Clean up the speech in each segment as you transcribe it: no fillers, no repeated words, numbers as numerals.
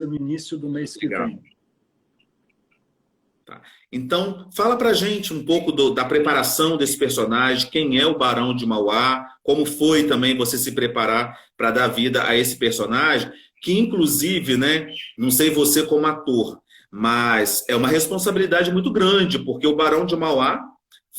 no início do mês que Legal. vem. Tá. Então, fala pra gente um pouco da preparação desse personagem, quem é o Barão de Mauá, como foi também você se preparar para dar vida a esse personagem, que inclusive, né, não sei você como ator, mas é uma responsabilidade muito grande, porque o Barão de Mauá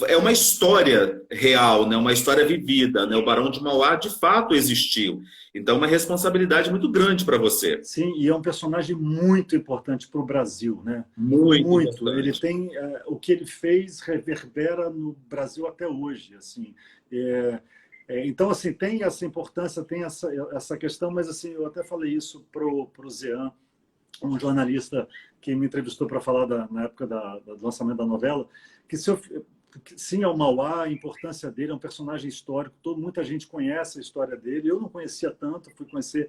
é uma história real, né, uma história vivida, né? O Barão de Mauá de fato existiu. Então, é uma responsabilidade muito grande para você. Sim, e é um personagem muito importante para o Brasil, né? Muito Muito. Ele importante. tem o que ele fez reverbera no Brasil até hoje, assim. Então, assim, tem essa importância, tem essa questão, mas assim, eu até falei isso pro Zean, um jornalista que me entrevistou para falar na época do lançamento da novela, que sim, é o Mauá, a importância dele, é um personagem histórico, muita gente conhece a história dele, eu não conhecia tanto, fui conhecer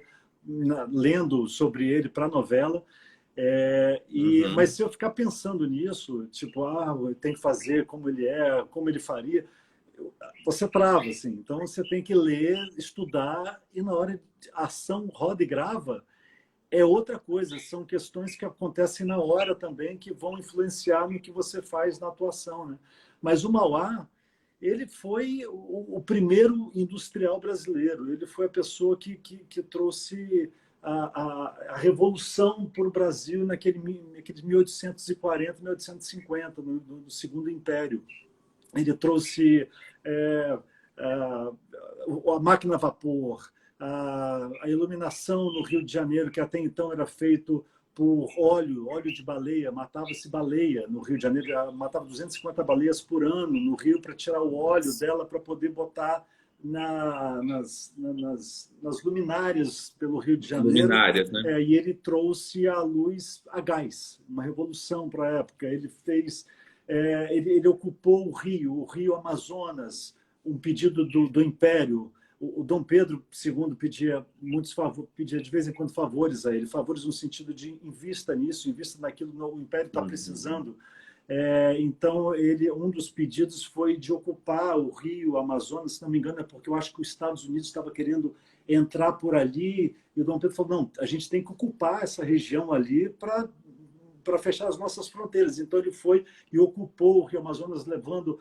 lendo sobre ele para a novela, mas Uhum. se eu ficar pensando nisso, tipo, tem que fazer como ele é, como ele faria, você trava, assim. Então você tem que ler, estudar, e na hora de ação, roda e grava, é outra coisa, são questões que acontecem na hora também, que vão influenciar no que você faz na atuação, né? Mas o Mauá, ele foi o primeiro industrial brasileiro, ele foi a pessoa que trouxe a revolução para o Brasil naqueles 1840, 1850, no Segundo Império. Ele trouxe a, a máquina a vapor, a iluminação no Rio de Janeiro, que até então era feito por óleo de baleia, matava-se baleia no Rio de Janeiro, matava 250 baleias por ano no Rio para tirar o óleo dela para poder botar nas luminárias pelo Rio de Janeiro. Luminárias, né? E ele trouxe a luz a gás, uma revolução para a época. Ele fez, ele ocupou o Rio Amazonas, um pedido do Império. O Dom Pedro II pedia pedia de vez em quando favores a ele, favores no sentido de invista nisso, invista naquilo que o Império está precisando. Então, um dos pedidos foi de ocupar o Rio Amazonas, se não me engano, é porque eu acho que os Estados Unidos estava querendo entrar por ali, e o Dom Pedro falou, não, a gente tem que ocupar essa região ali para fechar as nossas fronteiras. Então, ele foi e ocupou o Rio Amazonas, levando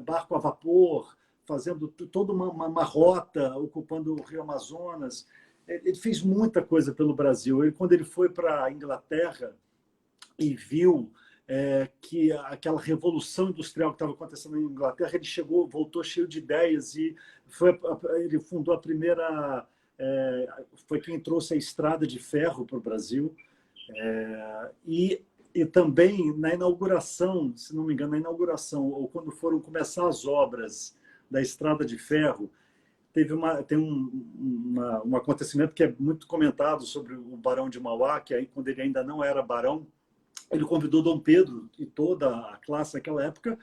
barco a vapor, fazendo toda uma rota, ocupando o Rio Amazonas. Ele fez muita coisa pelo Brasil. Quando ele foi para a Inglaterra e viu que aquela revolução industrial que estava acontecendo na Inglaterra, ele voltou cheio de ideias e ele fundou a primeira... foi quem trouxe a estrada de ferro para o Brasil. E também na inauguração, se não me engano, ou quando foram começar as obras da estrada de ferro, tem um acontecimento que é muito comentado sobre o Barão de Mauá, que aí, quando ele ainda não era barão, ele convidou Dom Pedro e toda a classe naquela época.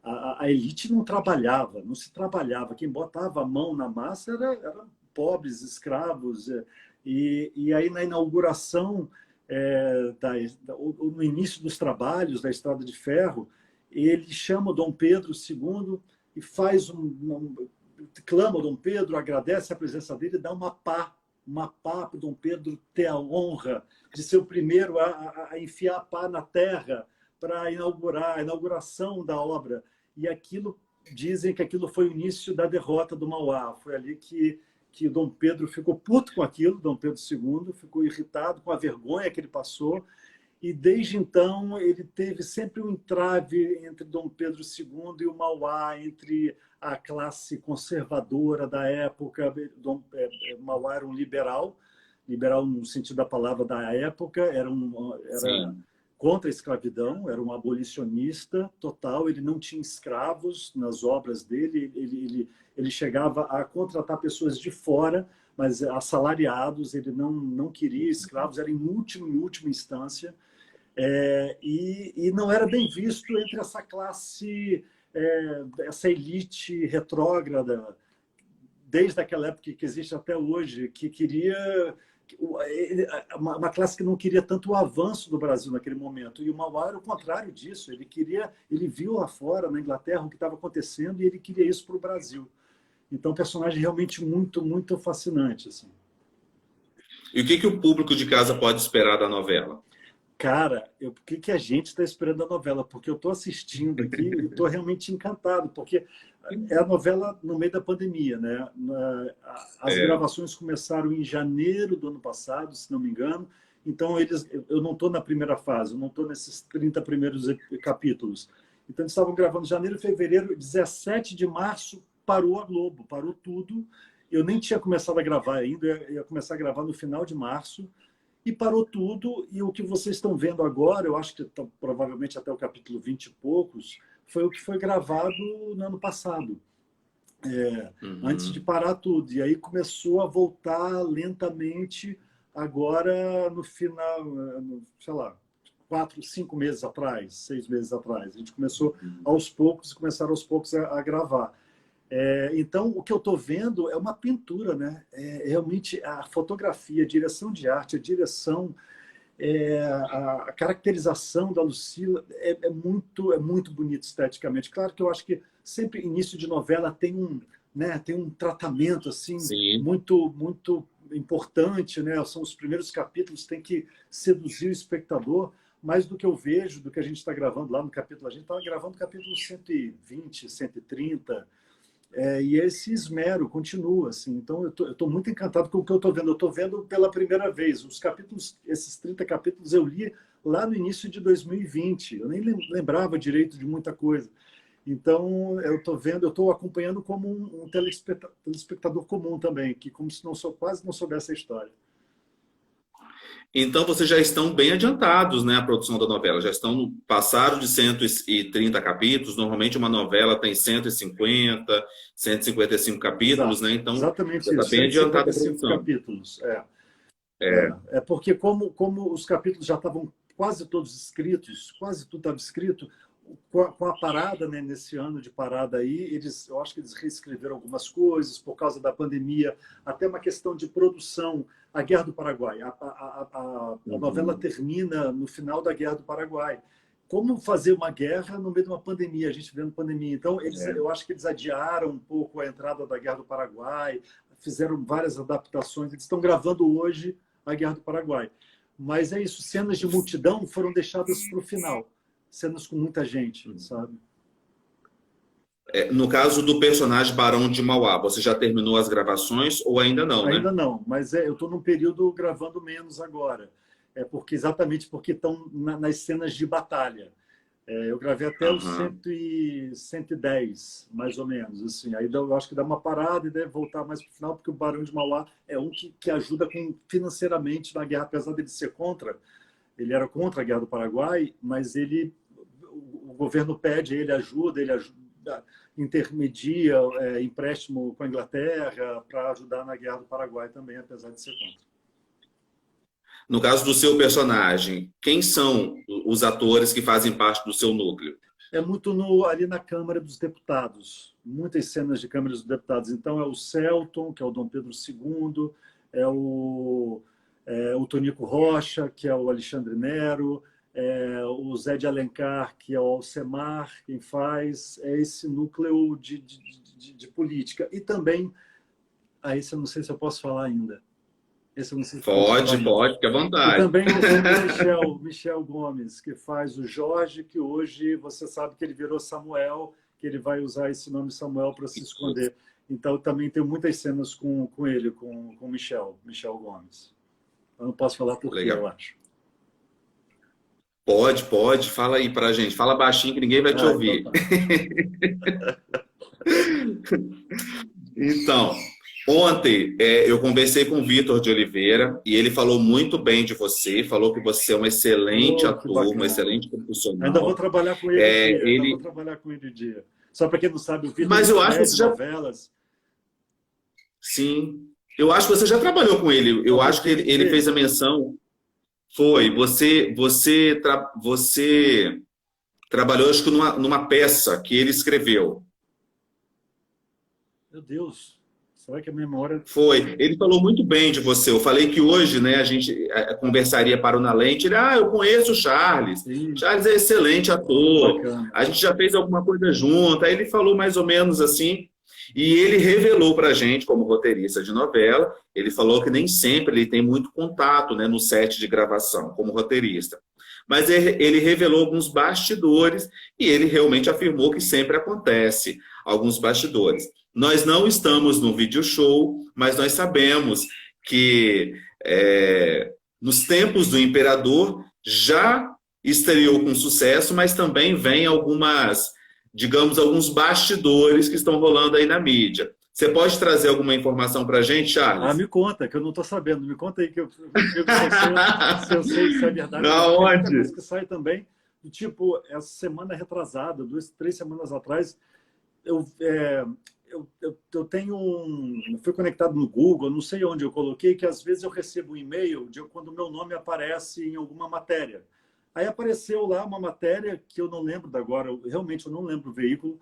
A elite não trabalhava, não se trabalhava. Quem botava a mão na massa eram pobres, escravos. E aí, na inauguração, no início dos trabalhos da Estrada de Ferro, ele chama o Dom Pedro II e clama o Dom Pedro, agradece a presença dele e dá uma pá para o Dom Pedro ter a honra de ser o primeiro a enfiar a pá na terra para inaugurar a inauguração da obra. E dizem que aquilo foi o início da derrota do Mauá. Foi ali que Dom Pedro ficou puto com aquilo, Dom Pedro II, ficou irritado com a vergonha que ele passou, e desde então ele teve sempre um entrave entre Dom Pedro II e o Mauá, entre a classe conservadora da época. Mauá era um liberal no sentido da palavra da época, era contra a escravidão, era um abolicionista total, ele não tinha escravos nas obras dele, ele chegava a contratar pessoas de fora, mas assalariados, ele não queria escravos, era em última instância, e não era bem visto entre essa classe, essa elite retrógrada, desde aquela época que existe até hoje, que queria... uma classe que não queria tanto o avanço do Brasil naquele momento. E o Mauá era o contrário disso. Ele viu lá fora, na Inglaterra, o que estava acontecendo, e ele queria isso para o Brasil. Então, um personagem realmente muito, muito fascinante, assim. E o que o público de casa pode esperar da novela? Cara, o que que a gente está esperando da novela? Porque eu estou assistindo aqui e estou realmente encantado, porque é a novela no meio da pandemia, né? As É. gravações começaram em janeiro do ano passado, se não me engano. Então, eu não estou na primeira fase, eu não estou nesses 30 primeiros capítulos. Então, eles estavam gravando em janeiro, fevereiro, 17 de março, parou a Globo, parou tudo. Eu nem tinha começado a gravar ainda, eu ia começar a gravar no final de março. E parou tudo, e o que vocês estão vendo agora, eu acho que provavelmente até o capítulo 20 e poucos, foi o que foi gravado no ano passado, antes de parar tudo. E aí começou a voltar lentamente agora no final, sei lá, 4, 5 meses atrás, 6 meses atrás. A gente começou aos poucos, começaram aos poucos a gravar. Então, o que eu estou vendo é uma pintura, né? Realmente a fotografia, a direção de arte, a direção, a caracterização da Lucila é muito bonito esteticamente. Claro que eu acho que sempre início de novela tem um tratamento assim Sim. muito importante, né? São os primeiros capítulos, tem que seduzir o espectador. Mais do que eu vejo, do que a gente está gravando lá no capítulo, a gente estava gravando o capítulo 120, 130. E esse esmero continua, assim. Então, eu tô muito encantado com o que eu estou vendo. Eu estou vendo pela primeira vez. Os capítulos, esses 30 capítulos, eu li lá no início de 2020. Eu nem lembrava direito de muita coisa. Então, eu estou vendo, eu estou acompanhando como um telespectador comum também, que como se quase não soubesse a história. Então, vocês já estão bem adiantados, né, a produção da novela. Passaram de 130 capítulos. Normalmente, uma novela tem 150, 155 capítulos, né? Então, exatamente já está isso. bem adiantada a 155 produção. capítulos. É porque, como os capítulos já estavam quase todos escritos, quase tudo estava escrito, com a parada, né, nesse ano de parada aí, eu acho que eles reescreveram algumas coisas por causa da pandemia, até uma questão de produção. A Guerra do Paraguai. A novela termina no final da Guerra do Paraguai. Como fazer uma guerra no meio de uma pandemia, a gente vendo pandemia. Então, eu acho que eles adiaram um pouco a entrada da Guerra do Paraguai, fizeram várias adaptações. Eles estão gravando hoje a Guerra do Paraguai. Mas é isso, cenas de multidão foram deixadas para o final. Cenas com muita gente, sabe? No caso do personagem Barão de Mauá, você já terminou as gravações ou ainda não, né? Ainda não, mas eu estou num período gravando menos agora. Exatamente porque estão nas cenas de batalha. Eu gravei até os 110, mais ou menos. Assim. Aí eu acho que dá uma parada e deve voltar mais para o final, porque o Barão de Mauá é um que ajuda financeiramente na guerra, apesar dele ser contra. Ele era contra a Guerra do Paraguai, mas o governo pede, ele ajuda, intermedia empréstimo com a Inglaterra para ajudar na Guerra do Paraguai também, apesar de ser contra. No caso do seu personagem, quem são os atores que fazem parte do seu núcleo? É muito ali na Câmara dos Deputados, muitas cenas de Câmara dos Deputados. Então é o Celton, que é o Dom Pedro II, é o Tonico Rocha, que é o Alexandre Nero, o Zé de Alencar, que é o Alcemar, quem faz, é esse núcleo de política. E também, esse eu não sei se eu posso falar ainda. Esse eu não sei se pode, fica à vontade. E também o Michel Gomes, que faz o Jorge, que hoje você sabe que ele virou Samuel, que ele vai usar esse nome Samuel para se esconder. Então, também tem muitas cenas com ele, com o Michel Gomes. Eu não posso falar por quê, eu acho. Pode, fala aí pra gente. Fala baixinho que ninguém vai te ouvir. Então, ontem eu conversei com o Vitor de Oliveira e ele falou muito bem de você, falou que você é um excelente ator, um excelente profissional. Ainda vou trabalhar com ele vou trabalhar com ele dia. Só para quem não sabe, o Vitor Mas eu acho que você já... novelas. Sim, eu acho que você já trabalhou com ele. Eu acho que ele fez a menção. Foi, você trabalhou, acho que numa peça que ele escreveu. Meu Deus, será que a memória... Foi, ele falou muito bem de você. Eu falei que hoje, né, a gente conversaria para o Na Lente. Ele, eu conheço o Charles. Sim. Charles é excelente ator. Bacana. A gente já fez alguma coisa junto. Aí ele falou mais ou menos assim. E ele revelou para a gente, como roteirista de novela, ele falou que nem sempre ele tem muito contato, né, no set de gravação, como roteirista. Mas ele revelou alguns bastidores e ele realmente afirmou que sempre acontece alguns bastidores. Nós não estamos no video show, mas nós sabemos que nos tempos do Imperador já estreou com sucesso, mas também vem algumas, digamos, alguns bastidores que estão rolando aí na mídia. Você pode trazer alguma informação para a gente, Charles? Me conta, que eu não estou sabendo. Me conta aí, que eu se eu sei se é verdade. Da onde? Coisa que sai também, tipo, essa semana retrasada, 2, 3 semanas atrás, eu tenho eu fui conectado no Google, não sei onde eu coloquei, que às vezes eu recebo um e-mail de quando o meu nome aparece em alguma matéria. Aí apareceu lá uma matéria que eu não lembro agora, realmente eu não lembro o veículo,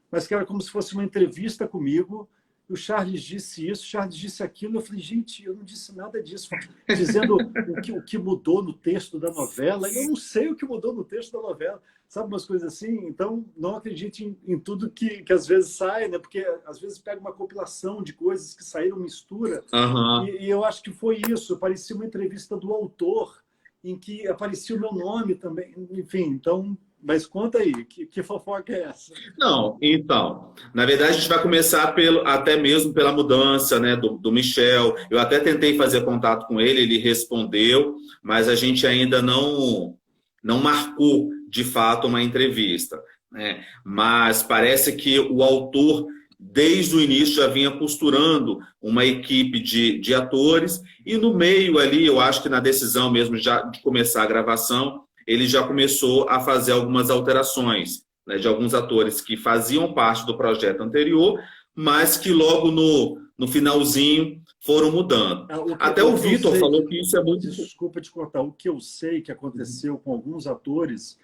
mas que era como se fosse uma entrevista comigo. O Charles disse isso, o Charles disse aquilo. Eu falei, gente, eu não disse nada disso. Dizendo o que mudou no texto da novela. Eu não sei o que mudou no texto da novela. Sabe, umas coisas assim? Então, não acredite em tudo que às vezes sai, né? Porque às vezes pega uma compilação de coisas que saíram, mistura. Uhum. E eu acho que foi isso. Parecia uma entrevista do autor, em que aparecia o meu nome também. Enfim, então... Mas conta aí, que fofoca é essa? Não, então, na verdade a gente vai começar até mesmo pela mudança, né, do Michel. Eu até tentei fazer contato com ele, ele respondeu, mas a gente ainda não marcou de fato uma entrevista, né? Mas parece que o autor, desde o início, já vinha costurando uma equipe de atores, e no meio ali, eu acho que na decisão mesmo já de começar a gravação, ele já começou a fazer algumas alterações, né, de alguns atores que faziam parte do projeto anterior, mas que logo no finalzinho foram mudando. Até o Vitor falou que isso é muito... Desculpa te cortar. O que eu sei que aconteceu com alguns atores,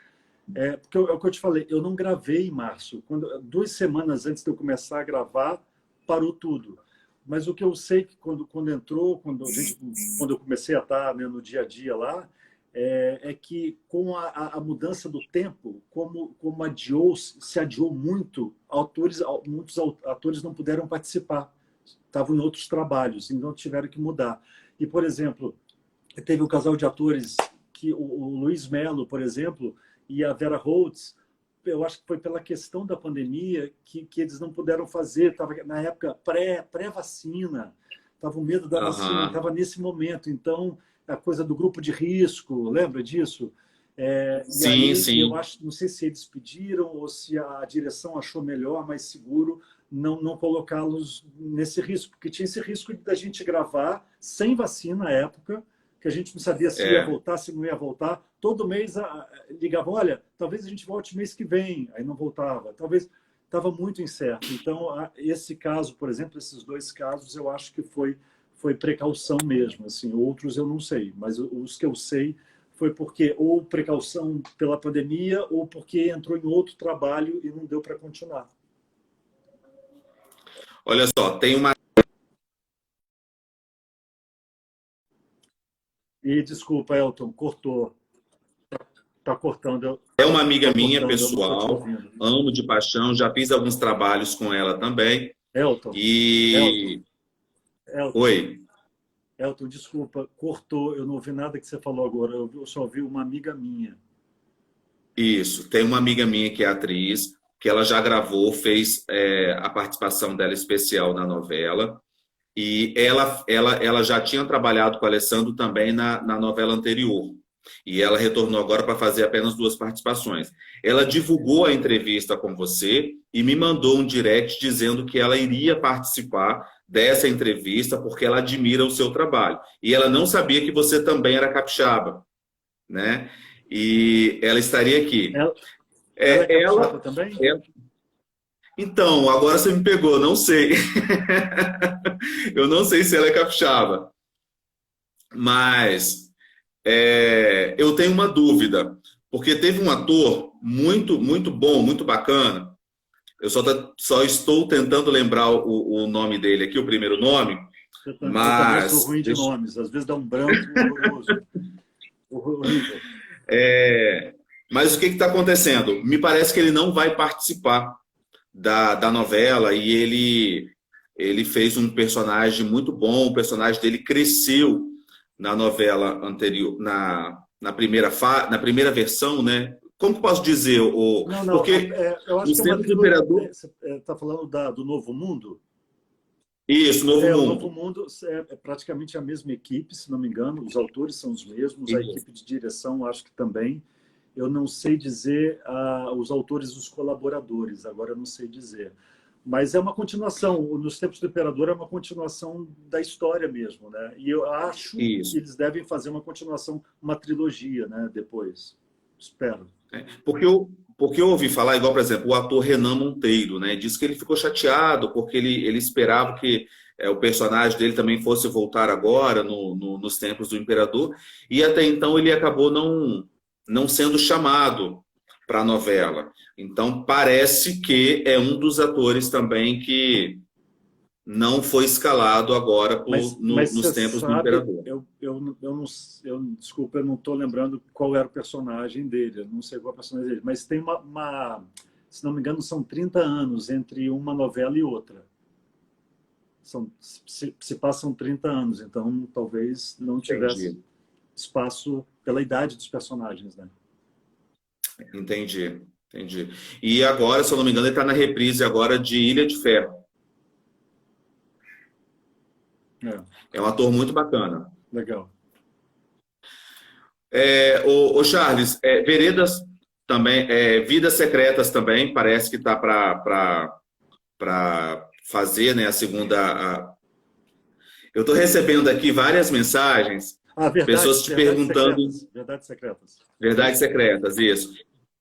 porque é o que eu te falei, eu não gravei em março. 2 semanas antes de eu começar a gravar, parou tudo. Mas o que eu sei que quando eu comecei a estar, né, no dia a dia lá, é que com a mudança do tempo, como se adiou muito, muitos atores não puderam participar, estavam em outros trabalhos, então tiveram que mudar. E, por exemplo, teve um casal de atores, que o Luiz Melo, por exemplo, e a Vera Holtz, eu acho que foi pela questão da pandemia que eles não puderam fazer, estava na época pré-vacina, estava o medo da vacina, estava nesse momento, então... a coisa do grupo de risco, lembra disso? Sim, aí, sim. Eu acho, não sei se eles pediram ou se a direção achou melhor, mais seguro, não colocá-los nesse risco, porque tinha esse risco da gente gravar sem vacina na época, que a gente não sabia se ia voltar, se não ia voltar. Todo mês ligavam, olha, talvez a gente volte mês que vem, aí não voltava. Talvez estava muito incerto. Então, esse caso, por exemplo, esses 2 casos, eu acho que foi precaução mesmo, assim. Outros eu não sei, mas os que eu sei foi porque ou precaução pela pandemia ou porque entrou em outro trabalho e não deu para continuar. Olha só, tem uma... E desculpa, Elton, cortou. Tá cortando. É uma amiga minha, pessoal, amo de paixão, já fiz alguns trabalhos com ela também. Elton. Elton. Oi. Elton, desculpa, cortou. Eu não ouvi nada que você falou agora. Eu só ouvi uma amiga minha. Isso. Tem uma amiga minha que é atriz, que ela já gravou, fez a participação dela especial na novela. E ela já tinha trabalhado com o Alessandro também na novela anterior. E ela retornou agora para fazer apenas 2 participações. Ela divulgou a entrevista com você e me mandou um direct dizendo que ela iria participar dessa entrevista porque ela admira o seu trabalho. E ela não sabia que você também era capixaba, né? E ela estaria aqui. Ela é capixaba também? Então, agora você me pegou, não sei. Eu não sei se ela é capixaba. Mas... eu tenho uma dúvida, porque teve um ator muito, muito bom, muito bacana. Eu só estou tentando lembrar o nome dele aqui, o primeiro nome. Eu também sou ruim de nomes, às vezes dá um branco horroroso. Horrível. Mas o que está acontecendo? Me parece que ele não vai participar da novela e ele fez um personagem muito bom, o personagem dele cresceu na novela anterior, na primeira versão, né? Como que eu posso dizer? Não, não, Porque eu acho os que é uma tempos do trilogia. Imperador. Você está falando do Novo Mundo? Isso, Novo O Novo Mundo. Mundo é praticamente a mesma equipe, se não me engano, os autores são os mesmos, a Isso. equipe de direção acho que também. Eu não sei dizer os autores, os colaboradores, agora eu não sei dizer. Mas é uma continuação, nos Tempos do Imperador é uma continuação da história mesmo, né? E eu acho que Isso. eles devem fazer uma continuação, uma trilogia, né? Depois, espero. Porque eu ouvi falar, igual, por exemplo, o ator Renan Monteiro, né? Disse que ele ficou chateado porque ele esperava que o personagem dele também fosse voltar agora nos tempos do Imperador, e até então ele acabou não sendo chamado para a novela. Então parece que é um dos atores também que não foi escalado agora Mas nos você tempos do sabe, Imperador. desculpa, eu não estou lembrando qual era o personagem dele, eu não sei qual é o personagem dele, mas tem se não me engano, são 30 anos entre uma novela e outra. Se passam 30 anos, então talvez não tivesse Entendi, espaço pela idade dos personagens, né? entendi. E agora, se eu não me engano, ele está na reprise agora de Ilha de Ferro. É, É um ator muito bacana. legal. O Charles, Veredas também, Vidas Secretas também, parece que está para fazer, né, a segunda. Eu estou recebendo aqui várias mensagens, pessoas te Verdades perguntando. secretas, verdades secretas. Verdades secretas, isso.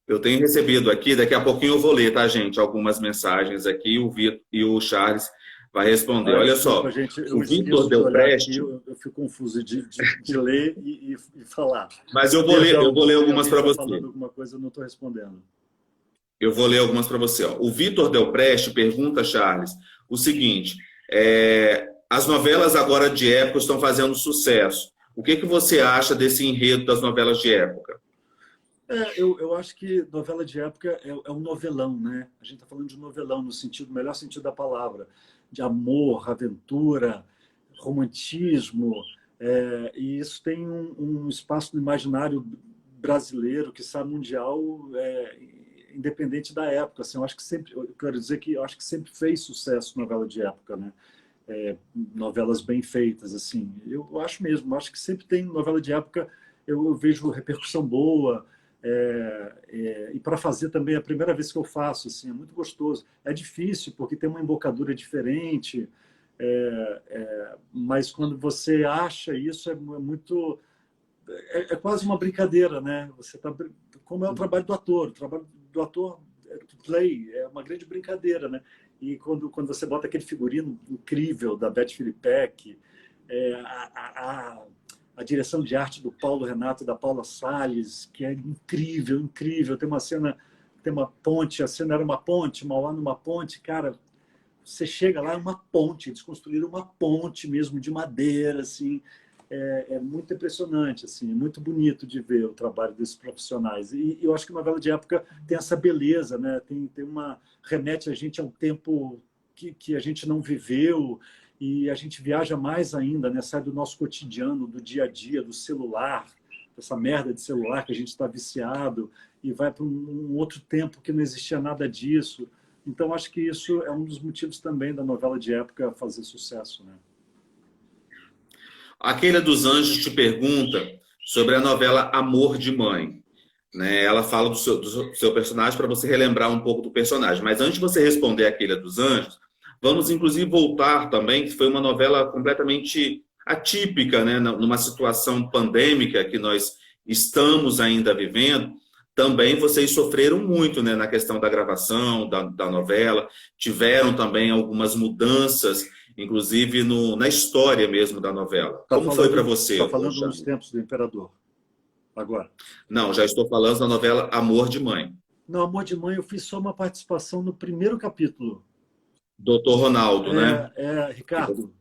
Eu tenho recebido aqui, daqui a pouquinho eu vou ler, tá, gente? Algumas mensagens aqui, o Vitor e o Charles vai responder. Olha Desculpa, só, gente, eu o Vitor esqueço de olhar aqui, Delpreste, eu fico confuso de ler e falar. mas eu Perdão, vou ler se algumas alguém para está você. falando alguma coisa, eu não estou respondendo. Eu vou ler algumas para você. Ó. O Vitor Delpreste pergunta, Charles, o seguinte: as novelas agora de época estão fazendo sucesso. O que você acha desse enredo das novelas de época? Eu acho que novela de época é um novelão, né? A gente está falando de novelão no sentido, melhor sentido da palavra, de amor, aventura, romantismo, e isso tem um espaço no imaginário brasileiro, que quiçá mundial, independente da época. Assim, eu acho que sempre, eu quero dizer que eu acho que sempre fez sucesso novela de época, né? Novelas bem feitas, assim. Eu acho mesmo, eu acho que sempre tem novela de época, eu vejo repercussão boa. E para fazer também é a primeira vez que eu faço, assim, é muito gostoso. É difícil porque tem uma embocadura diferente, mas quando você acha isso muito, quase uma brincadeira, né? Você tá, como é o trabalho do ator play é uma grande brincadeira, né? E quando você bota aquele figurino incrível da Beth Filipek, a direção de arte do Paulo Renato e da Paula Salles, que é incrível, incrível. Tem uma cena, tem uma ponte, a cena era uma ponte, Mauá numa ponte, cara, você chega lá, é uma ponte, eles construíram uma ponte mesmo de madeira, assim, muito impressionante, assim, é muito bonito de ver o trabalho desses profissionais. E eu acho que a novela de época tem essa beleza, né? Remete a gente a um tempo que a gente não viveu, e a gente viaja mais ainda, né? Sai do nosso cotidiano, do dia a dia, do celular, dessa merda de celular que a gente está viciado, e vai para um outro tempo que não existia nada disso. Então, acho que isso é um dos motivos também da novela de época fazer sucesso, né? Aquele dos Anjos te pergunta sobre a novela Amor de Mãe. Né? Ela fala do seu personagem para você relembrar um pouco do personagem. Mas antes de você responder aquele dos Anjos, vamos inclusive voltar também, que foi uma novela completamente atípica, né? Numa situação pandêmica que nós estamos ainda vivendo. Também vocês sofreram muito, né, na questão da gravação da novela, tiveram também algumas mudanças, inclusive na história mesmo da novela. Como foi para você, Tá falando nos Charles? tempos do Imperador, agora. Não, já estou falando da novela Amor de Mãe. No Amor de Mãe, eu fiz só uma participação no primeiro capítulo. Doutor Ronaldo, né?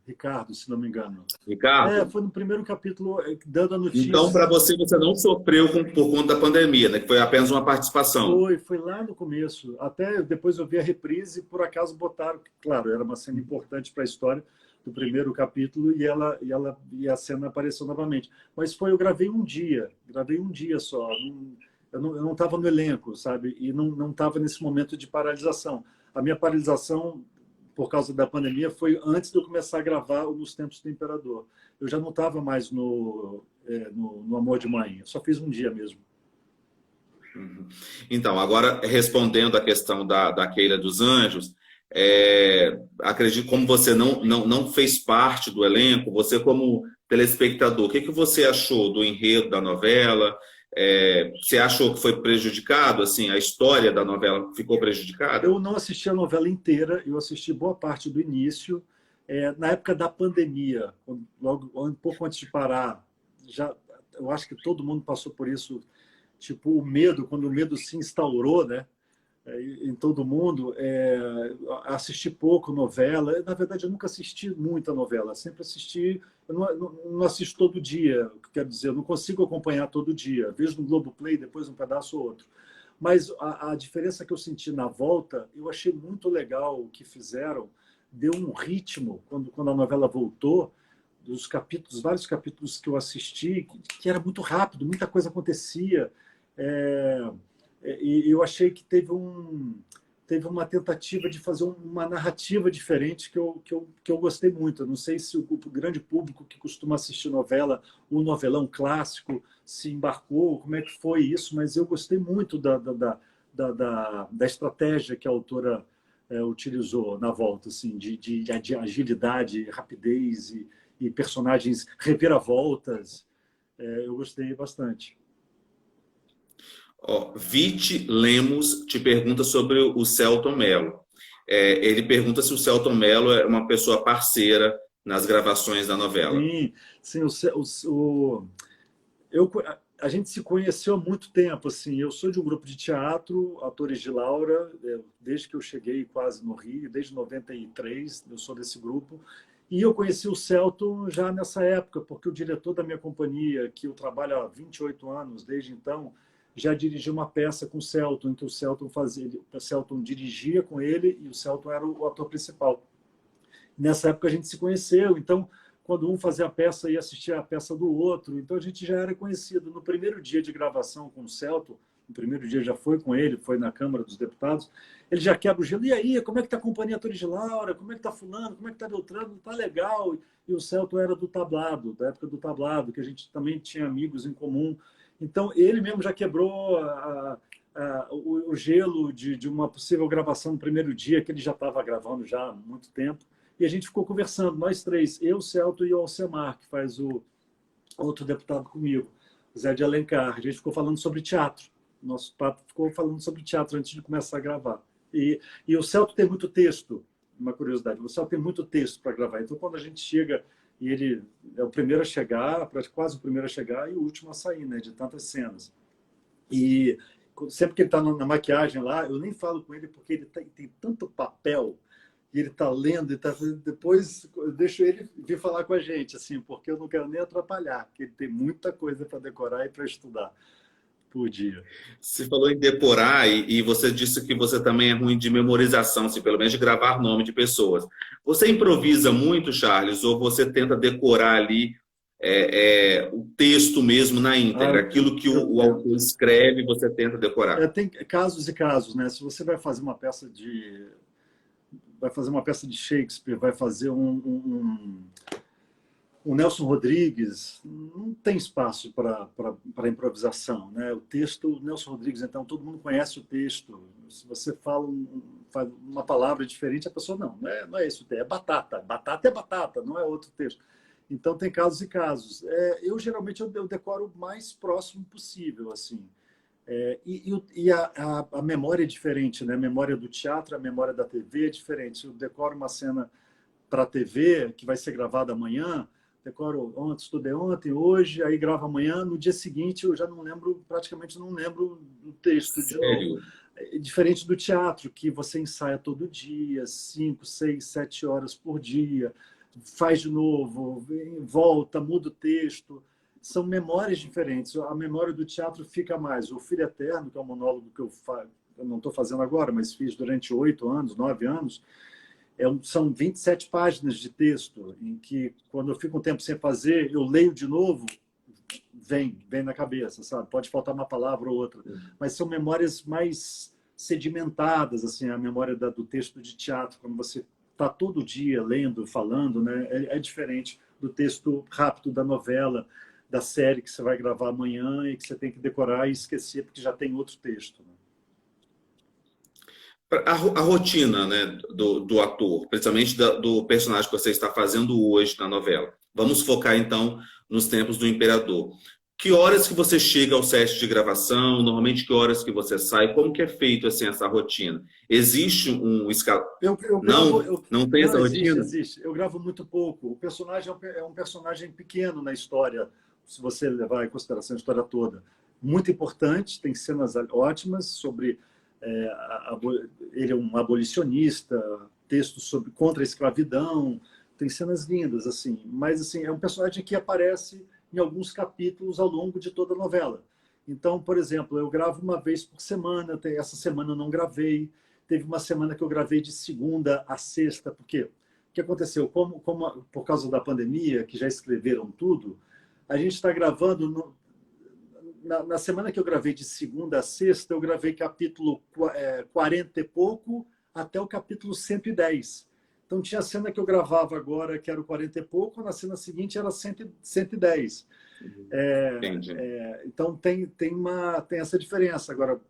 Ricardo, se não me engano. Ricardo? Foi no primeiro capítulo, dando a Então, notícia. para você, você não sofreu por conta da pandemia, né? Que foi apenas uma participação. Foi lá no começo. Até depois eu vi a reprise e por acaso botaram, claro, era uma cena importante para a história do primeiro capítulo e a cena apareceu novamente. Mas eu gravei um dia só. Eu não estava no elenco, sabe? E não estava nesse momento de paralisação. A minha paralisação por causa da pandemia foi antes de eu começar a gravar Nos Tempos do Imperador. Eu já não estava mais no Amor de Mãe. Eu só fiz um dia mesmo. Então, agora respondendo à questão da Keila dos Anjos, acredito como você não fez parte do elenco, você como telespectador, o que você achou do enredo da novela? Você achou que foi prejudicado? Assim, a história da novela ficou prejudicada? Eu não assisti a novela inteira, eu assisti boa parte do início. Na época da pandemia, logo um pouco antes de parar, eu acho que todo mundo passou por isso, tipo o medo, quando o medo se instaurou, né? Em todo mundo, assisti pouco novela. Na verdade, eu nunca assisti muita novela, sempre assisti. Eu não assisto todo dia, quero dizer, eu não consigo acompanhar todo dia. Vejo no Globoplay, depois um pedaço ou outro. Mas a diferença que eu senti na volta, eu achei muito legal o que fizeram. Deu um ritmo, quando a novela voltou, dos capítulos, vários capítulos que eu assisti, que era muito rápido, muita coisa acontecia. E eu achei que teve uma tentativa de fazer uma narrativa diferente que eu gostei muito. Eu não sei se o grande público que costuma assistir novela, o novelão clássico, se embarcou, como é que foi isso, mas eu gostei muito da estratégia que a autora utilizou na volta, assim, de agilidade, rapidez e personagens reviravoltas. Eu gostei bastante. Vite Lemos te pergunta sobre o Selton Mello. Ele pergunta se o Selton Mello é uma pessoa parceira nas gravações da novela. Sim, a gente se conheceu há muito tempo. Assim, eu sou de um grupo de teatro, Atores de Laura, desde que eu cheguei quase no Rio, desde 93, eu sou desse grupo. E eu conheci o Selton já nessa época, porque o diretor da minha companhia, que eu trabalho há 28 anos, desde então, já dirigiu uma peça com o Selton, em que o Selton dirigia com ele e o Selton era o ator principal. Nessa época a gente se conheceu, então quando um fazia a peça ia assistir a peça do outro, então a gente já era conhecido. No primeiro dia de gravação com o Selton, no primeiro dia já foi com ele, foi na Câmara dos Deputados, ele já quebra o gelo. E aí, como é que está a companhia Atores de Laura? Como é que está fulano? Como é que está Beltrano? Está legal. E o Selton era do tablado, da época do tablado, que a gente também tinha amigos em comum. Então, ele mesmo já quebrou o gelo de uma possível gravação no primeiro dia, que ele já estava gravando já há muito tempo. E a gente ficou conversando, nós três, eu, Selton e o Alcemar, que faz o outro deputado comigo, Zé de Alencar. A gente ficou falando sobre teatro. Nosso papo ficou falando sobre teatro antes de começar a gravar. E o Selton tem muito texto, uma curiosidade, o Selton tem muito texto para gravar. Então, quando a gente chega... E ele é o primeiro a chegar, quase o primeiro a chegar e o último a sair, né, de tantas cenas. E sempre que ele está na maquiagem lá, eu nem falo com ele porque ele tem tanto papel e ele está lendo, depois eu deixo ele vir falar com a gente, assim, porque eu não quero nem atrapalhar, porque ele tem muita coisa para decorar e para estudar por dia. Você falou em decorar e você disse que você também é ruim de memorização, assim, pelo menos de gravar nome de pessoas. Você improvisa muito, Charles, ou você tenta decorar ali o texto mesmo na íntegra? Aquilo que o autor escreve, você tenta decorar? Tem casos e casos, né? Se você vai fazer uma peça de Shakespeare, vai fazer um Nelson Rodrigues, não tem espaço para improvisação, né? O texto, o Nelson Rodrigues, então todo mundo conhece o texto. Se você fala uma palavra diferente, a pessoa não é isso, é batata. Batata é batata, não é outro texto. Então tem casos e casos. Eu geralmente eu decoro o mais próximo possível, assim. E a memória é diferente, né? A memória do teatro, a memória da TV é diferente. Se eu decoro uma cena para a TV que vai ser gravada amanhã, decoro ontem, estudei ontem, hoje, aí gravo amanhã, no dia seguinte eu já não lembro, praticamente não lembro do texto de novo. Sério? É diferente do teatro, que você ensaia todo dia, 5, 6, 7 horas por dia, faz de novo, volta, muda o texto. São memórias diferentes. A memória do teatro fica mais. O Filho Eterno, que é um monólogo que eu não estou fazendo agora, mas fiz durante 8 anos, 9 anos, são 27 páginas de texto, em que, quando eu fico um tempo sem fazer, eu leio de novo, vem na cabeça, sabe? Pode faltar uma palavra ou outra, mas são memórias mais sedimentadas, assim, a memória do texto de teatro, quando você está todo dia lendo, falando, né? É diferente do texto rápido da novela, da série que você vai gravar amanhã e que você tem que decorar e esquecer porque já tem outro texto, né? A rotina, né, do ator, principalmente do personagem que você está fazendo hoje na novela. Vamos focar, então, nos tempos do Imperador. Que horas que você chega ao set de gravação? Normalmente, que horas que você sai? Como que é feito assim, essa rotina? Existe um escala? Não tem essa rotina? Existe. Eu gravo muito pouco. O personagem é um personagem pequeno na história, se você levar em consideração a história toda. Muito importante, tem cenas ótimas sobre... ele é um abolicionista, textos contra a escravidão, tem cenas lindas, assim. Mas assim, é um personagem que aparece em alguns capítulos ao longo de toda a novela. Então, por exemplo, eu gravo uma vez por semana, essa semana eu não gravei, teve uma semana que eu gravei de segunda a sexta, porque o que aconteceu? Por causa da pandemia, que já escreveram tudo, a gente está gravando... Na semana que eu gravei de segunda a sexta, eu gravei capítulo 40 e pouco até o capítulo 110. Então, tinha cena que eu gravava agora, que era o 40 e pouco, na cena seguinte era 110. Então, tem essa diferença. Agora,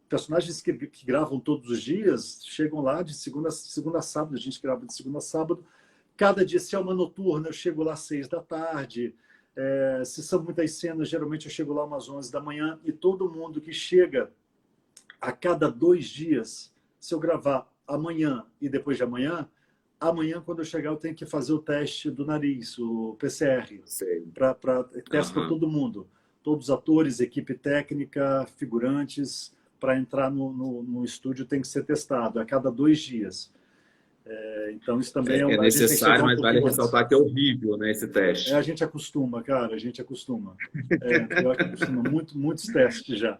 personagens que gravam todos os dias chegam lá de segunda a sábado, a gente grava de segunda a sábado. Cada dia, se é uma noturna, eu chego lá às 6 da tarde. Se são muitas cenas, geralmente eu chego lá umas 11 da manhã, e todo mundo que chega a cada 2 dias, se eu gravar amanhã e depois de amanhã, quando eu chegar, eu tenho que fazer o teste do nariz, o PCR, para teste para todo mundo. Todos os atores, equipe técnica, figurantes, para entrar no estúdio tem que ser testado a cada 2 dias. Então, isso também é necessário, mas vale ressaltar que é horrível, né, esse teste. A gente acostuma, cara, a gente acostuma. Eu acostuma muitos testes já.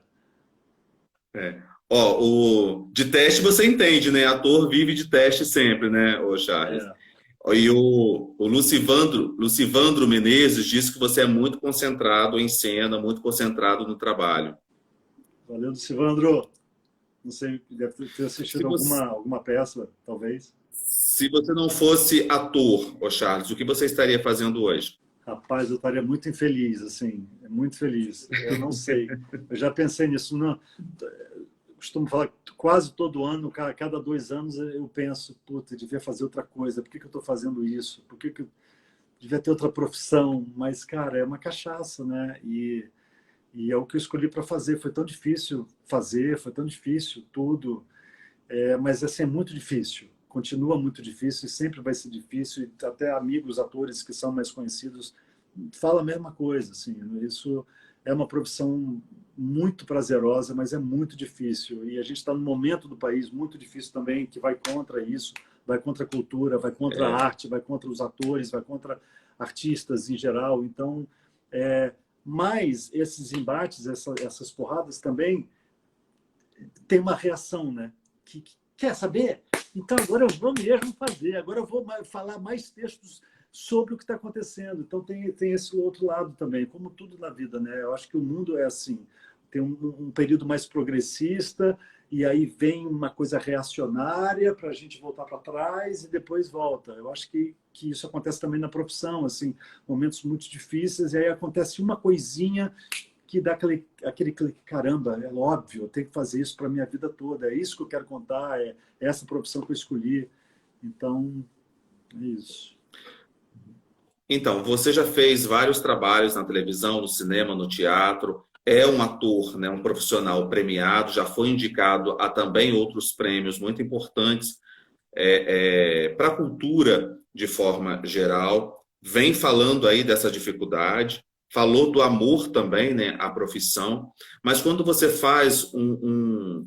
De teste você entende, né? Ator vive de teste sempre, né, ô Charles? E o Lucivandro Menezes disse que você é muito concentrado em cena, muito concentrado no trabalho. Valeu, Lucivandro. Não sei, deve ter assistido alguma peça, talvez. Se você não fosse ator, ô Charles, o que você estaria fazendo hoje? Rapaz, eu estaria muito infeliz, assim, muito feliz. Eu não sei. Eu já pensei nisso. Não, costumo falar que quase todo ano, cada 2 anos, eu penso, puta, eu devia fazer outra coisa. Por que eu estou fazendo isso? Por que eu devia ter outra profissão? Mas, cara, é uma cachaça, né? E é o que eu escolhi para fazer. Foi tão difícil fazer, foi tão difícil tudo. Mas, assim, é muito difícil. Continua muito difícil e sempre vai ser difícil. E até amigos, atores que são mais conhecidos falam a mesma coisa. Assim, isso é uma profissão muito prazerosa, mas é muito difícil. E a gente está num momento do país muito difícil também, que vai contra isso, vai contra a cultura, vai contra a arte, vai contra os atores, vai contra artistas em geral. Então, mas esses embates, essas porradas também tem uma reação, né? Que quer saber? Então, agora eu vou mesmo fazer. Agora eu vou falar mais textos sobre o que está acontecendo. Então, tem esse outro lado também, como tudo na vida, né? Eu acho que o mundo é assim. Tem um período mais progressista e aí vem uma coisa reacionária para a gente voltar para trás e depois volta. Eu acho que isso acontece também na profissão, assim, momentos muito difíceis, e aí acontece uma coisinha que dá aquele clique, caramba, é óbvio, eu tenho que fazer isso para a minha vida toda, é isso que eu quero contar, é essa profissão que eu escolhi. Então, é isso. Então, você já fez vários trabalhos na televisão, no cinema, no teatro, é um ator, né, um profissional premiado, já foi indicado a também outros prêmios muito importantes para a cultura de forma geral. vem falando aí dessa dificuldade, falou do amor também, né, à profissão, mas quando você faz uma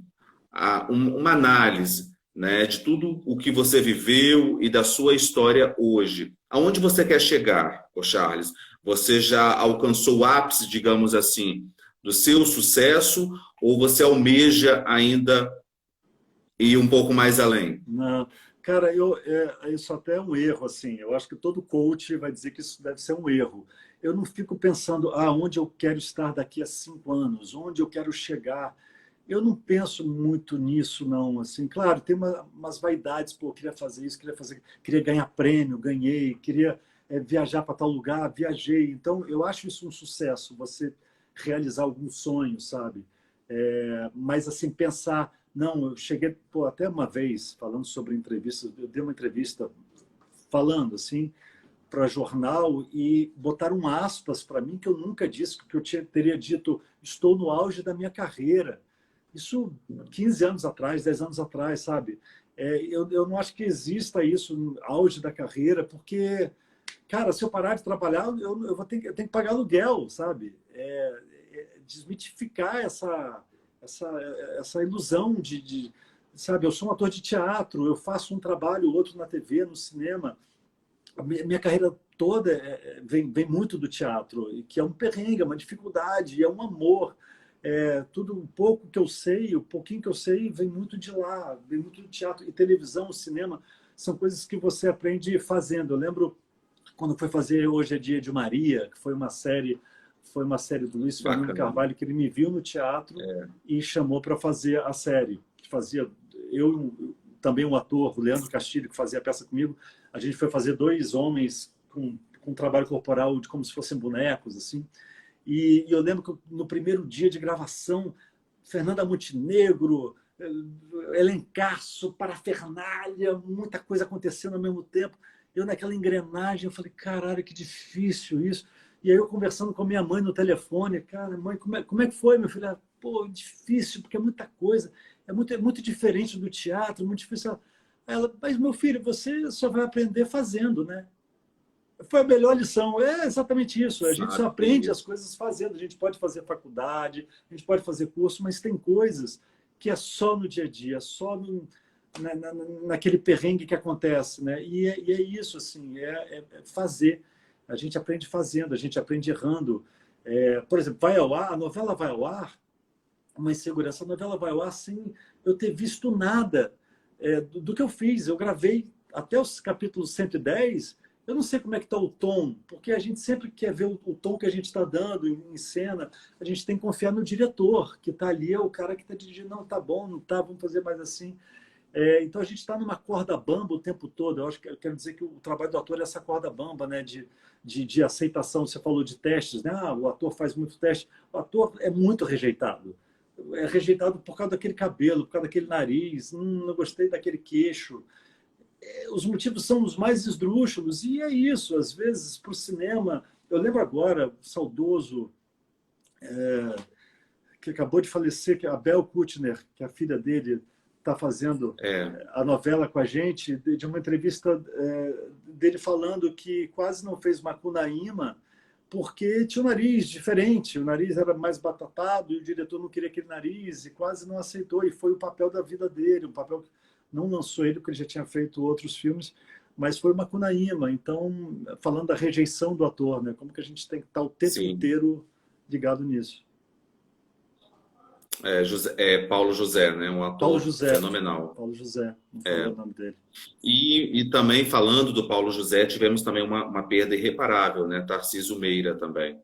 análise, né, de tudo o que você viveu e da sua história hoje, aonde você quer chegar, ô Charles? Você já alcançou o ápice, digamos assim, do seu sucesso, ou você almeja ainda ir um pouco mais além? Não, cara, isso até é um erro, assim. Eu acho que todo coach vai dizer que isso deve ser um erro. Eu não fico pensando, onde eu quero estar daqui a 5 anos, onde eu quero chegar. Eu não penso muito nisso, não. Assim, claro, tem umas vaidades, pô, queria fazer isso, queria ganhar prêmio, ganhei, queria viajar para tal lugar, viajei. Então, eu acho isso um sucesso, você realizar algum sonho, sabe? Mas, assim, pensar, não, eu cheguei, pô, até uma vez, falando sobre entrevistas, eu dei uma entrevista falando, assim, para jornal e botaram aspas para mim que eu nunca disse, que eu teria dito, estou no auge da minha carreira. Isso 15 anos atrás, 10 anos atrás, sabe? Eu não acho que exista isso no auge da carreira, porque, cara, se eu parar de trabalhar, eu tenho que pagar aluguel, sabe? Desmitificar essa ilusão sabe, eu sou um ator de teatro, eu faço um trabalho, outro na TV, no cinema. A minha carreira toda vem muito do teatro, e que é um perrengue, é uma dificuldade, é um amor. Tudo um pouco que eu sei, o pouquinho que eu sei, vem muito de lá, vem muito do teatro. E televisão, cinema, são coisas que você aprende fazendo. Eu lembro quando foi fazer Hoje é Dia de Maria, que foi uma série do Luiz Fernando Bacana. Carvalho, que ele me viu no teatro e chamou para fazer a série. Que fazia eu também um ator, o Leandro Castilho, que fazia a peça comigo. A gente foi fazer dois homens com trabalho corporal de como se fossem bonecos, assim. E eu lembro que no primeiro dia de gravação, Fernanda Montenegro, elencaço, parafernália, muita coisa acontecendo ao mesmo tempo. Eu naquela engrenagem, eu falei, caralho, que difícil isso. E aí eu conversando com a minha mãe no telefone, cara, mãe, como é que foi, meu filho? Pô, difícil, porque é muita coisa, é muito diferente do teatro, muito difícil. Ela, mas meu filho, você só vai aprender fazendo, né? Foi a melhor lição. É exatamente isso. A gente só aprende as coisas fazendo. A gente pode fazer faculdade, a gente pode fazer curso, mas tem coisas que é só no dia a dia, só naquele perrengue que acontece, né? E é isso, assim, é fazer. A gente aprende fazendo, a gente aprende errando. Por exemplo, vai ao ar, a novela vai ao ar, uma insegurança. A novela vai ao ar sem eu ter visto nada do que eu fiz. Eu gravei até os capítulos 110. Eu não sei como é que está o tom, porque a gente sempre quer ver o tom que a gente está dando em cena. A gente tem que confiar no diretor, que está ali, é o cara que está dirigindo. Não, tá bom, não tá, vamos fazer mais assim. Então a gente está numa corda bamba o tempo todo. Eu quero dizer que o trabalho do ator é essa corda bamba, né? De aceitação. Você falou de testes, né? O ator faz muito teste. O ator é muito rejeitado. É rejeitado por causa daquele cabelo, por causa daquele nariz. Não gostei daquele queixo. Os motivos são os mais esdrúxulos, e é isso. Às vezes, para o cinema. Eu lembro agora, saudoso, que acabou de falecer, que é a Bel Kutner, que é a filha dele, está fazendo a novela com a gente, de uma entrevista dele falando que quase não fez Macunaíma porque tinha um nariz diferente, o nariz era mais batatado e o diretor não queria aquele nariz e quase não aceitou, e foi o papel da vida dele, um papel que não lançou ele porque ele já tinha feito outros filmes, mas foi Macunaíma. Então, falando da rejeição do ator, né? Como que a gente tem que estar o tempo inteiro ligado nisso. Paulo José, né? Um ator fenomenal. Paulo José, não falei o nome dele. E também, falando do Paulo José, tivemos também uma perda irreparável, né? Tarcísio Meira também.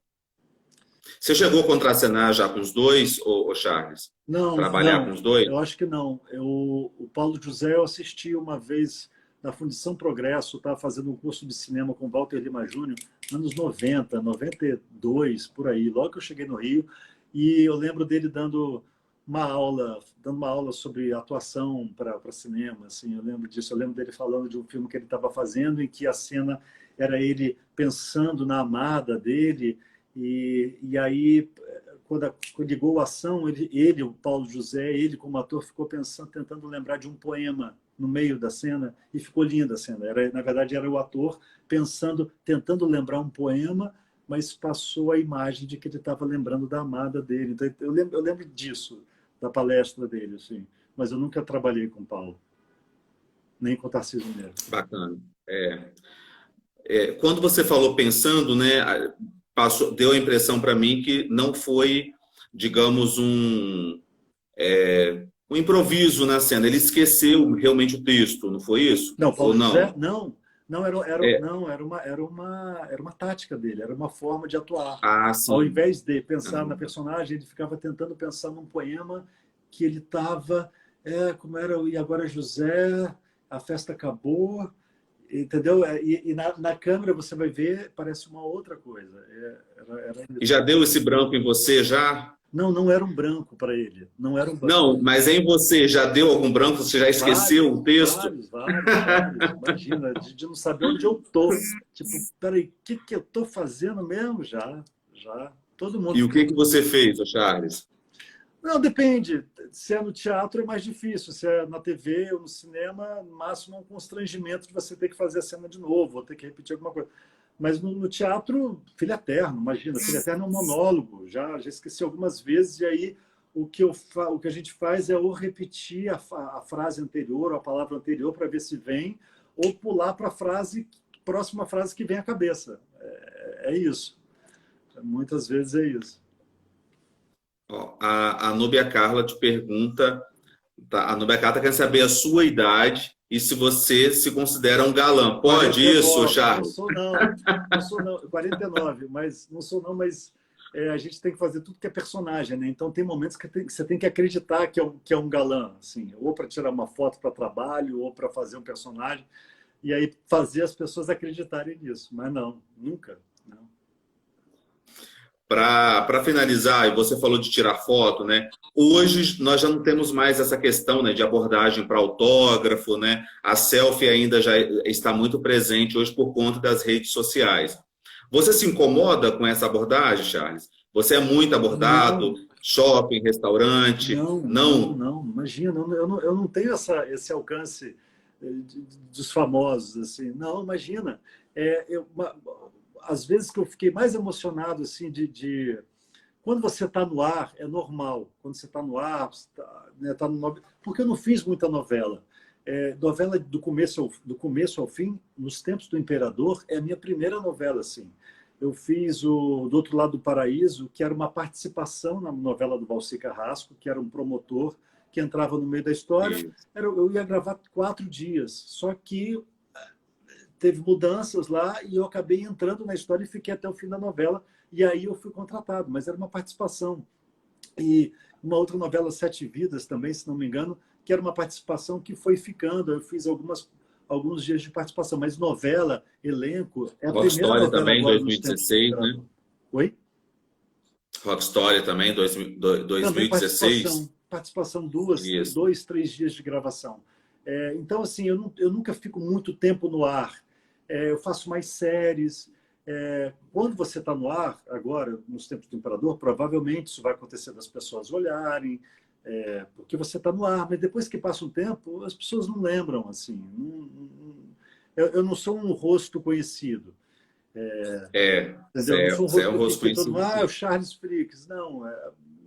Você chegou a contracenar já com os dois, ô Charles? Não, trabalhar não, com os dois? eu acho que não. O Paulo José eu assisti uma vez na Fundição Progresso, estava fazendo um curso de cinema com Walter Lima Júnior, anos 90, 92, por aí, logo que eu cheguei no Rio, e eu lembro dele dando uma aula sobre atuação para cinema, assim, eu lembro disso. Eu lembro dele falando de um filme que ele estava fazendo, em que a cena era ele pensando na amada dele, e aí, quando ligou a ação, o Paulo José, ele como ator, ficou pensando, tentando lembrar de um poema no meio da cena, e ficou linda a cena. Na verdade, era o ator pensando, tentando lembrar um poema, mas passou a imagem de que ele estava lembrando da amada dele. Então, eu lembro disso, da palestra dele, assim. Mas eu nunca trabalhei com o Paulo, nem com o Tarcísio Meira. Bacana. Quando você falou pensando, né, deu a impressão para mim que não foi, digamos, um improviso na cena. Ele esqueceu realmente o texto, não foi isso? Não, Paulo Ou José, não? não, É, não, era uma tática dele, era uma forma de atuar. Ao sim. invés de pensar na Ah, personagem, ele ficava tentando pensar num poema que ele estava, como era, e agora José, a festa acabou, entendeu? E na câmera você vai ver, parece uma outra coisa. Era e isso. já deu esse branco em você já? Não, não era um branco para ele, não era um branco. Não, mas em você já deu algum branco? Você já esqueceu o texto? Vários. Imagina, de não saber onde eu tô. Tipo, peraí, o que eu tô fazendo mesmo? Já. Todo mundo E o fica. que você fez, ô Charles? Não, depende. Se é no teatro é mais difícil. Se é na TV ou no cinema, no máximo é um constrangimento de você ter que fazer a cena de novo, ou ter que repetir alguma coisa. Mas no teatro, Filho Eterno, imagina, Filho Eterno é um monólogo. Já esqueci algumas vezes, e aí o que a gente faz é ou repetir a frase anterior, ou a palavra anterior, para ver se vem, ou pular para a próxima frase que vem à cabeça. É isso. Muitas vezes é isso. Ó, a Núbia Carla te pergunta, tá? A Núbia Carla quer saber a sua idade e se você se considera um galã. Pode isso, 49, não Charles? sou não, não sou não, 49, mas não sou não, mas a gente tem que fazer tudo que é personagem, né? Então tem momentos que você tem que acreditar que é um galã, assim, ou para tirar uma foto para trabalho, ou para fazer um personagem, e aí fazer as pessoas acreditarem nisso, mas não, nunca, não. Para finalizar, e você falou de tirar foto, né? Hoje nós já não temos mais essa questão, né, de abordagem para autógrafo, né? A selfie ainda já está muito presente hoje por conta das redes sociais. Você se incomoda com essa abordagem, Charles? Você é muito abordado, Não, shopping, restaurante? Não? imagina, eu não tenho esse alcance dos famosos, assim, não, imagina. Às vezes que eu fiquei mais emocionado, assim, quando você está no ar, é normal, quando você está no ar, você tá porque eu não fiz muita novela. Novela do começo ao fim, nos tempos do Imperador, é a minha primeira novela, assim. Eu fiz o Do Outro Lado do Paraíso, que era uma participação na novela do Valci Carrasco, que era um promotor que entrava no meio da história. Isso. Eu ia gravar 4 dias, só que teve mudanças lá e eu acabei entrando na história e fiquei até o fim da novela. E aí eu fui contratado, mas era uma participação. E uma outra novela, Sete Vidas, também, se não me engano, que era uma participação que foi ficando. Eu fiz alguns dias de participação, mas novela, elenco, é a Rock primeira Story novela também, agora nos tempos do 2016, né? Imperador. Oi? Rock Story também, Também 2016. participação Isso. 2, 3 dias de gravação. Então, assim, eu nunca fico muito tempo no ar. Eu faço mais séries. Quando você está no ar, agora, nos tempos do Imperador, provavelmente isso vai acontecer das pessoas olharem, porque você está no ar, mas depois que passa um tempo, as pessoas não lembram, assim. Eu não sou um rosto conhecido. Entendeu? Eu não sou um Você é um rosto rosto que todo mundo, conhecido, é o sim. Charles Fricks. Não,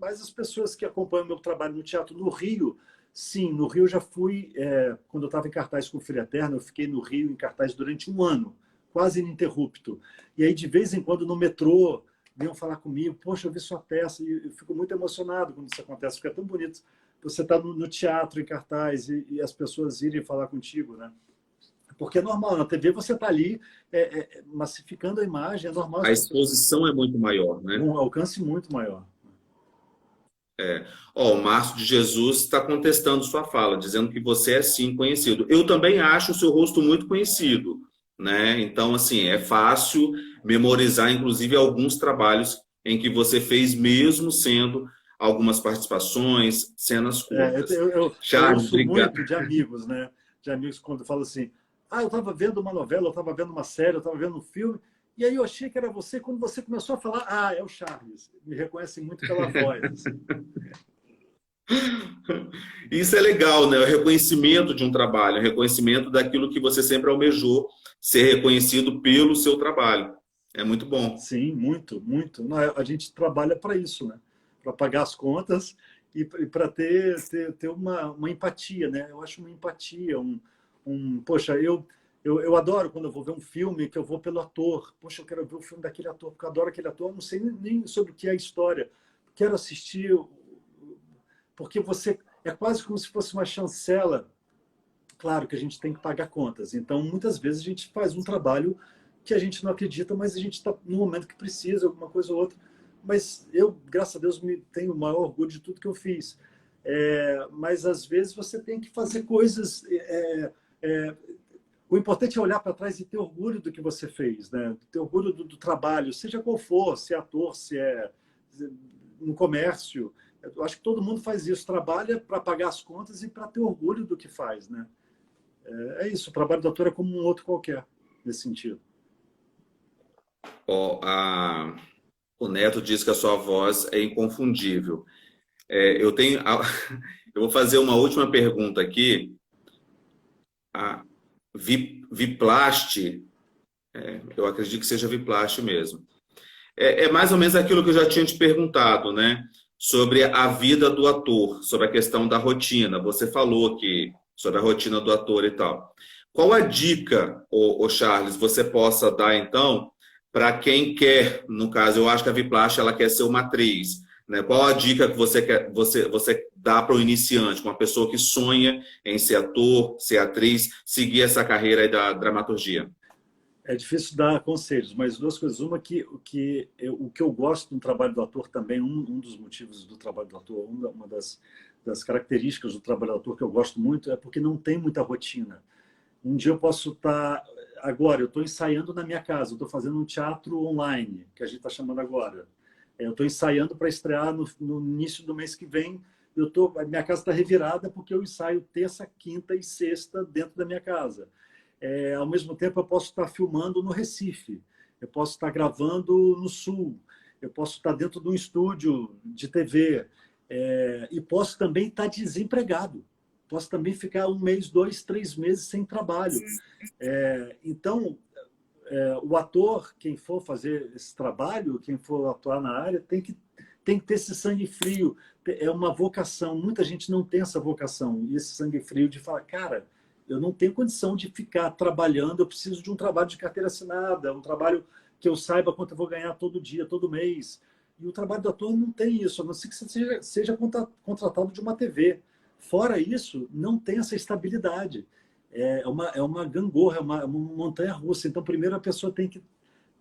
mas as pessoas que acompanham meu trabalho no teatro no Rio, sim, no Rio eu já fui, quando eu estava em cartaz com o Filho Eterno, eu fiquei no Rio em cartaz durante um ano, quase ininterrupto. E aí, de vez em quando, no metrô, vinham falar comigo, poxa, eu vi sua peça, e eu fico muito emocionado quando isso acontece, porque é tão bonito. Você está no teatro, em cartaz, e as pessoas irem falar contigo, né? Porque é normal, na TV você está ali massificando a imagem, é normal as A pessoas exposição é muito maior, né? um alcance muito maior. Ó, o Márcio de Jesus está contestando sua fala, dizendo que você é sim conhecido. Eu também acho o seu rosto muito conhecido, né? Então, assim, é fácil memorizar, inclusive, alguns trabalhos em que você fez, mesmo sendo algumas participações, cenas curtas. Eu Charles, ouço obrigado. muito de amigos, né? De amigos quando falam assim, eu estava vendo uma novela, eu estava vendo uma série, eu estava vendo um filme, e aí eu achei que era você, quando você começou a falar, é o Charles. Me reconhece muito pela voz. Assim. Isso é legal, né? O reconhecimento de um trabalho, o reconhecimento daquilo que você sempre almejou, ser reconhecido pelo seu trabalho. É muito bom. Sim, muito, muito. Não, a gente trabalha para isso, né? Para pagar as contas e para ter uma empatia, né? Eu acho uma empatia, poxa, eu adoro quando eu vou ver um filme que eu vou pelo ator. Poxa, eu quero ver o filme daquele ator, porque eu adoro aquele ator, eu não sei nem sobre o que é a história. Quero assistir, porque você é quase como se fosse uma chancela. Claro que a gente tem que pagar contas. Então, muitas vezes a gente faz um trabalho que a gente não acredita, mas a gente está no momento que precisa, alguma coisa ou outra. Mas eu, graças a Deus, tenho o maior orgulho de tudo que eu fiz. Mas às vezes você tem que fazer coisas. O importante é olhar para trás e ter orgulho do que você fez, né? Ter orgulho do trabalho, seja qual for, se é ator, se é no comércio. Eu acho que todo mundo faz isso, trabalha para pagar as contas e para ter orgulho do que faz, né? É isso, o trabalho do ator é como um outro qualquer, nesse sentido. Ó, o Neto diz que a sua voz é inconfundível. Eu tenho, eu vou fazer uma última pergunta aqui. A Viplast, eu acredito que seja Viplast mesmo. É mais ou menos aquilo que eu já tinha te perguntado, né? Sobre a vida do ator, sobre a questão da rotina. Você falou que sobre a rotina do ator e tal. Qual a dica, ô Charles, você possa dar então para quem quer, no caso, eu acho que a Viplast ela quer ser uma atriz, né? Qual a dica que você quer, você dá para o iniciante, uma pessoa que sonha em ser ator, ser atriz, seguir essa carreira aí da dramaturgia? É difícil dar conselhos, mas duas coisas. Uma, o que eu gosto do trabalho do ator também, um dos motivos do trabalho do ator, uma das características do trabalho do ator que eu gosto muito é porque não tem muita rotina. Um dia eu posso estar. Agora, eu estou ensaiando na minha casa, eu estou fazendo um teatro online, que a gente está chamando agora. Eu estou ensaiando para estrear no início do mês que vem. A minha casa está revirada porque eu ensaio terça, quinta e sexta dentro da minha casa. Ao mesmo tempo, eu posso estar filmando no Recife, eu posso estar gravando no Sul, eu posso estar dentro de um estúdio de TV, e posso também estar desempregado. Posso também ficar um mês, 2, 3 meses sem trabalho. Então, o ator, quem for fazer esse trabalho, quem for atuar na área, tem que ter esse sangue frio. É uma vocação. Muita gente não tem essa vocação. E esse sangue frio de falar, cara, eu não tenho condição de ficar trabalhando, eu preciso de um trabalho de carteira assinada, um trabalho que eu saiba quanto eu vou ganhar todo dia, todo mês. E o trabalho do ator não tem isso, a não ser que você seja contratado de uma TV. Fora isso, não tem essa estabilidade. É uma gangorra, é uma montanha-russa. Então, primeiro a pessoa tem que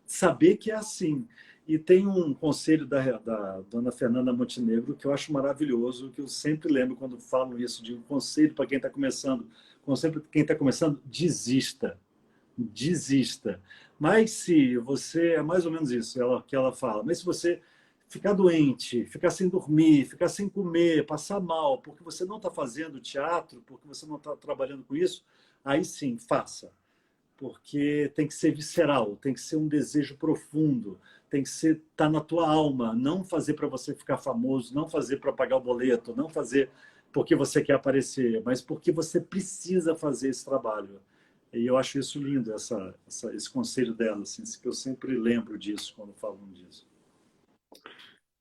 saber que é assim. E tem um conselho da dona Fernanda Montenegro que eu acho maravilhoso, que eu sempre lembro quando falo isso, de um conselho para quem está começando. Conselho para quem está começando, desista. Desista. Mas se você, é mais ou menos isso que ela fala, mas se você ficar doente, ficar sem dormir, ficar sem comer, passar mal, porque você não está fazendo teatro, porque você não está trabalhando com isso, aí sim, faça. Porque tem que ser visceral, tem que ser um desejo profundo, tem que ser tá na tua alma, não fazer para você ficar famoso, não fazer para pagar o boleto, não fazer porque você quer aparecer, mas porque você precisa fazer esse trabalho. E eu acho isso lindo, esse conselho dela, assim, que eu sempre lembro disso quando falam disso.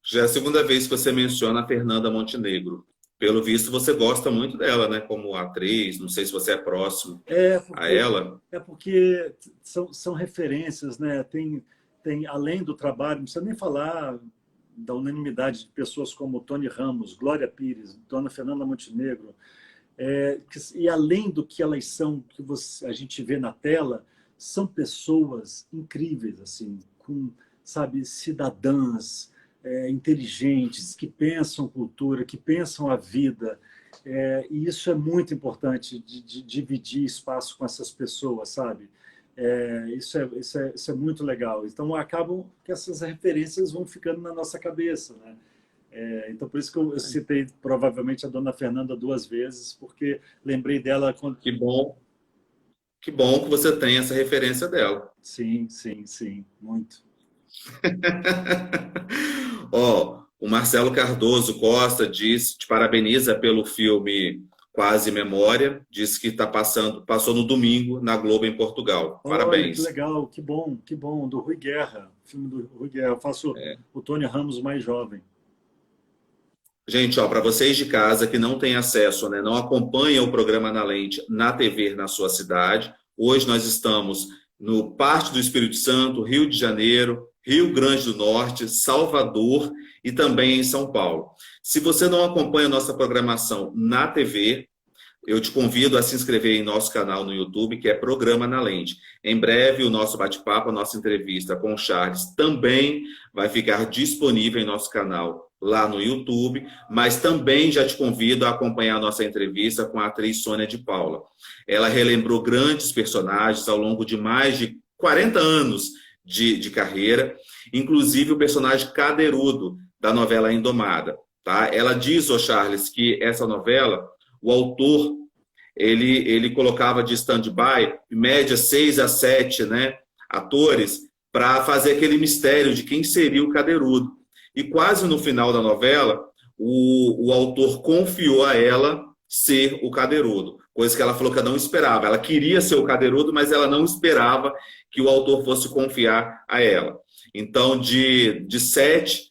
Já é a segunda vez que você menciona a Fernanda Montenegro. Pelo visto, você gosta muito dela, né? Como atriz. Não sei se você é próximo É a porque, ela. é porque são referências, né? Tem, além do trabalho, não precisa nem falar da unanimidade de pessoas como Tony Ramos, Glória Pires, Dona Fernanda Montenegro, e além do que elas são, que a gente vê na tela, são pessoas incríveis, assim, com, sabe, cidadãs, inteligentes, que pensam cultura, que pensam a vida. E isso é muito importante, de dividir espaço com essas pessoas, sabe? Isso é muito legal. Então, acabam que essas referências vão ficando na nossa cabeça, né? Então, por isso que eu citei provavelmente a dona Fernanda duas vezes, porque lembrei dela quando. Que bom que você tem essa referência dela. Sim, sim, sim, muito. Ó, O Marcelo Cardoso Costa te parabeniza pelo filme Quase Memória, diz que passou no domingo na Globo em Portugal. Olha, que Parabéns. legal, que bom, do Rui Guerra, filme do Rui Guerra. Eu faço o Tony Ramos mais jovem. Gente, ó, para vocês de casa que não têm acesso, né, não acompanham o programa Na Lente na TV na sua cidade, hoje nós estamos no Parte do Espírito Santo, Rio de Janeiro, Rio Grande do Norte, Salvador e também em São Paulo. Se você não acompanha a nossa programação na TV, eu te convido a se inscrever em nosso canal no YouTube, que é Programa Na Lente. Em breve, o nosso bate-papo, a nossa entrevista com o Charles também vai ficar disponível em nosso canal lá no YouTube, mas também já te convido a acompanhar a nossa entrevista com a atriz Sônia de Paula. Ela relembrou grandes personagens ao longo de mais de 40 anos de carreira, inclusive o personagem Cadeirudo, da novela Indomada. Tá? Ela diz, ô Charles, que essa novela, o autor, ele colocava de stand-by, em média, 6 a 7, né, atores, para fazer aquele mistério de quem seria o Cadeirudo. E quase no final da novela, o autor confiou a ela ser o Cadeirudo, coisa que ela falou que ela não esperava. Ela queria ser o Cadeirudo, mas ela não esperava que o autor fosse confiar a ela. Então, de 7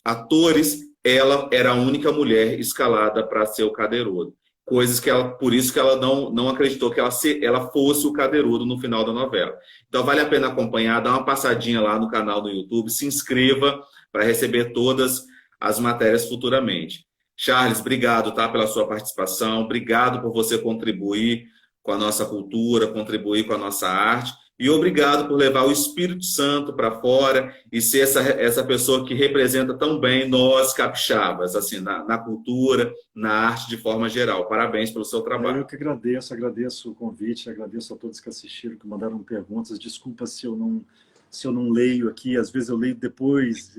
atores, ela era a única mulher escalada para ser o Cadeirudo. Coisas que ela, por isso que ela não acreditou que ela fosse o Cadeirudo no final da novela. Então vale a pena acompanhar, dá uma passadinha lá no canal do YouTube, se inscreva para receber todas as matérias futuramente. Charles, obrigado, tá, pela sua participação, obrigado por você contribuir com a nossa cultura, contribuir com a nossa arte, e obrigado por levar o Espírito Santo para fora e ser essa pessoa que representa tão bem nós capixabas, assim, na cultura, na arte de forma geral. Parabéns pelo seu trabalho. Eu que agradeço o convite, agradeço a todos que assistiram, que mandaram perguntas. Desculpa se eu não leio aqui, às vezes eu leio depois.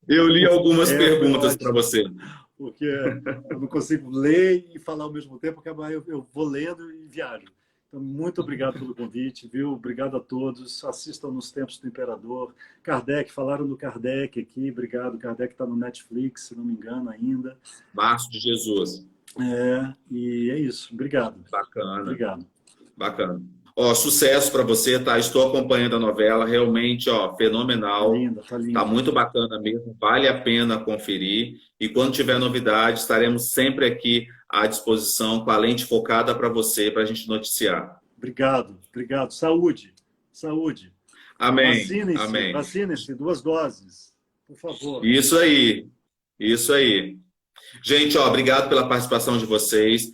Eu li algumas perguntas para você. Porque eu não consigo ler e falar ao mesmo tempo, porque eu vou lendo e viajo. Então, muito obrigado pelo convite, viu? Obrigado a todos. Assistam Nos Tempos do Imperador. Kardec, falaram do Kardec aqui. Obrigado. Kardec está no Netflix, se não me engano, ainda. Março de Jesus. E é isso. Obrigado. Bacana. Obrigado. Bacana. Ó, sucesso para você, tá? Estou acompanhando a novela, realmente, ó, fenomenal. Tá linda. Tá muito bacana mesmo, vale a pena conferir. E quando tiver novidade, estaremos sempre aqui à disposição com a lente focada para você, para a gente noticiar. Obrigado. Saúde. Amém. Vacinem-se. Amém. Vacinem-se, 2 doses, por favor. Isso aí. Gente, ó, obrigado pela participação de vocês.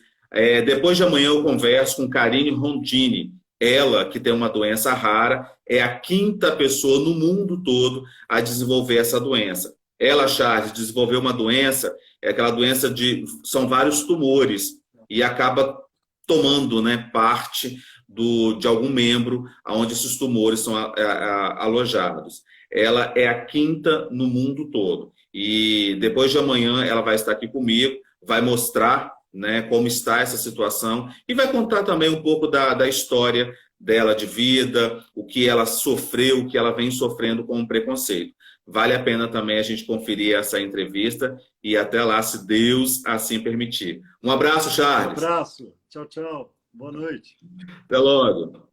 Depois de amanhã eu converso com Karine Rondini. Ela, que tem uma doença rara, é a 5ª pessoa no mundo todo a desenvolver essa doença. Ela, Charles, desenvolveu uma doença, aquela doença são vários tumores, e acaba tomando, né, parte de algum membro onde esses tumores são alojados. Ela é a 5ª no mundo todo. E depois de amanhã ela vai estar aqui comigo, vai mostrar, né, como está essa situação e vai contar também um pouco da história dela de vida, o que ela sofreu, o que ela vem sofrendo com o preconceito. Vale a pena também a gente conferir essa entrevista e até lá, se Deus assim permitir. Um abraço, Charles. Um abraço. Tchau. Boa noite. Até logo.